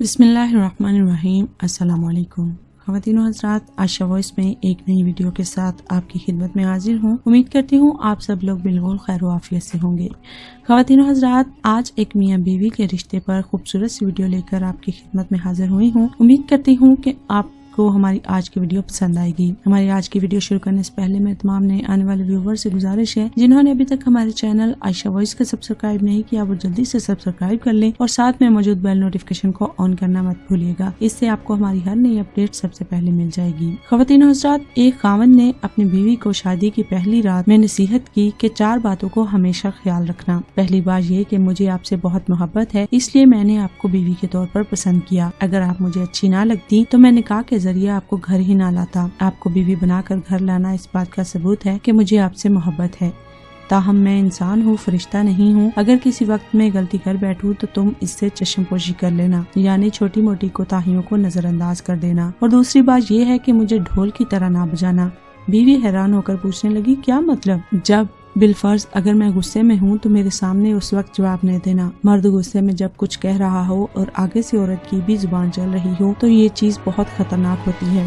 بسم اللہ الرحمن الرحیم۔ السلام علیکم خواتین و حضرات، عائشہ وائس میں ایک نئی ویڈیو کے ساتھ آپ کی خدمت میں حاضر ہوں۔ امید کرتی ہوں آپ سب لوگ بالکل خیر و عافیت سے ہوں گے۔ خواتین و حضرات، آج ایک میاں بیوی کے رشتے پر خوبصورت سی ویڈیو لے کر آپ کی خدمت میں حاضر ہوئی ہوں۔ امید کرتی ہوں کہ آپ کو ہماری آج کی ویڈیو پسند آئے گی۔ ہماری آج کی ویڈیو شروع کرنے سے پہلے میں تمام نئے آنے والے ویور سے گزارش ہے جنہوں نے ابھی تک ہمارے چینل عائشہ وائس کو سبسکرائب نہیں کیا وہ جلدی سے سبسکرائب کر لیں اور ساتھ میں موجود بیل نوٹیفیکیشن کو آن کرنا مت بھولیے گا۔ اس سے آپ کو ہماری ہر نئی اپڈیٹ سب سے پہلے مل جائے گی۔ خواتین و حضرات، ایک خاوند نے اپنی بیوی کو شادی کی پہلی رات میں نصیحت کی کہ 4 باتوں کو ہمیشہ خیال رکھنا۔ پہلی بات یہ کہ مجھے آپ سے بہت محبت ہے، اس لیے میں نے آپ کو بیوی کے طور پر پسند کیا۔ اگر آپ مجھے اچھی نہ لگتی تو میں نکاح کے ذریعے آپ کو گھر ہی نہ لاتا۔ آپ کو بیوی بنا کر گھر لانا اس بات کا ثبوت ہے کہ مجھے آپ سے محبت ہے۔ تاہم میں انسان ہوں، فرشتہ نہیں ہوں۔ اگر کسی وقت میں غلطی کر بیٹھوں تو تم اس سے چشم پوشی کر لینا، یعنی چھوٹی موٹی کوتاہیوں کو نظر انداز کر دینا۔ اور دوسری بات یہ ہے کہ مجھے ڈھول کی طرح نہ بجانا۔ بیوی حیران ہو کر پوچھنے لگی، کیا مطلب؟ جب بالفرض اگر میں غصے میں ہوں تو میرے سامنے اس وقت جواب نہیں دینا۔ مرد غصے میں جب کچھ کہہ رہا ہو اور آگے سے عورت کی بھی زبان چل رہی ہو تو یہ چیز بہت خطرناک ہوتی ہے۔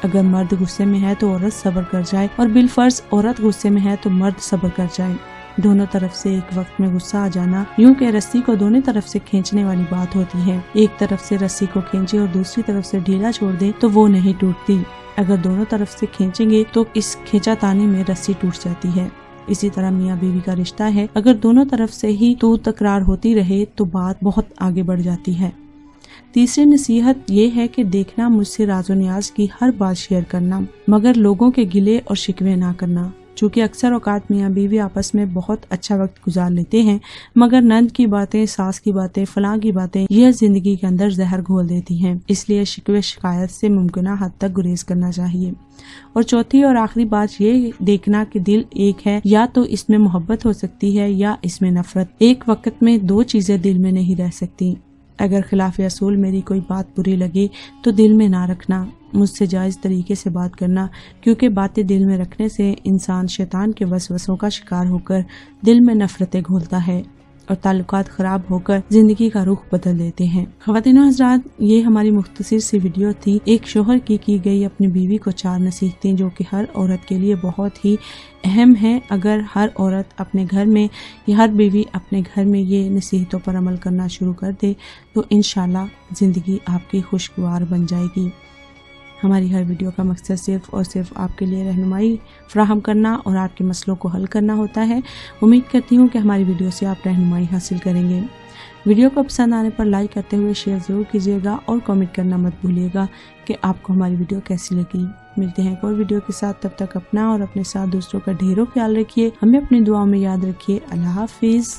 اگر مرد غصے میں ہے تو عورت صبر کر جائے اور بالفرض عورت غصے میں ہے تو مرد صبر کر جائے۔ دونوں طرف سے ایک وقت میں غصہ آ جانا یوں کہ رسی کو دونوں طرف سے کھینچنے والی بات ہوتی ہے۔ ایک طرف سے رسی کو کھینچے اور دوسری طرف سے ڈھیلا چھوڑ دے تو وہ نہیں ٹوٹتی۔ اگر دونوں طرف سے کھینچیں گے تو اس کھینچا تانی میں رسی ٹوٹ جاتی ہے۔ اسی طرح میاں بیوی کا رشتہ ہے، اگر دونوں طرف سے ہی تو تکرار ہوتی رہے تو بات بہت آگے بڑھ جاتی ہے۔ تیسری نصیحت یہ ہے کہ دیکھنا مجھ سے راز و نیاز کی ہر بات شیئر کرنا، مگر لوگوں کے گلے اور شکوے نہ کرنا۔ چونکہ اکثر اوقات میاں بیوی آپس میں بہت اچھا وقت گزار لیتے ہیں، مگر نند کی باتیں، ساس کی باتیں، فلاں کی باتیں یہ زندگی کے اندر زہر گھول دیتی ہیں۔ اس لیے شکوے شکایت سے ممکنہ حد تک گریز کرنا چاہیے۔ اور چوتھی اور آخری بات یہ دیکھنا کہ دل ایک ہے، یا تو اس میں محبت ہو سکتی ہے یا اس میں نفرت۔ ایک وقت میں 2 چیزیں دل میں نہیں رہ سکتی۔ اگر خلاف اصول میری کوئی بات بری لگے تو دل میں نہ رکھنا، مجھ سے جائز طریقے سے بات کرنا، کیونکہ باتیں دل میں رکھنے سے انسان شیطان کے وسوسوں کا شکار ہو کر دل میں نفرتیں گھولتا ہے اور تعلقات خراب ہو کر زندگی کا رخ بدل دیتے ہیں۔ خواتین و حضرات، یہ ہماری مختصر سی ویڈیو تھی، ایک شوہر کی گئی اپنی بیوی کو 4 نصیحتیں جو کہ ہر عورت کے لیے بہت ہی اہم ہیں۔ اگر ہر عورت اپنے گھر میں یا ہر بیوی اپنے گھر میں یہ نصیحتوں پر عمل کرنا شروع کر دے تو انشاءاللہ زندگی آپ کی خوشگوار بن جائے گی۔ ہماری ہر ویڈیو کا مقصد صرف اور صرف آپ کے لیے رہنمائی فراہم کرنا اور آپ کے مسئلوں کو حل کرنا ہوتا ہے۔ امید کرتی ہوں کہ ہماری ویڈیو سے آپ رہنمائی حاصل کریں گے۔ ویڈیو کو پسند آنے پر لائک کرتے ہوئے شیئر ضرور کیجیے گا اور کامنٹ کرنا مت بھولیے گا کہ آپ کو ہماری ویڈیو کیسی لگی۔ ملتے ہیں ایک اور ویڈیو کے ساتھ، تب تک اپنا اور اپنے ساتھ دوسروں کا ڈھیروں خیال رکھیے، ہمیں اپنی دعاؤں میں یاد رکھیے۔ اللہ حافظ۔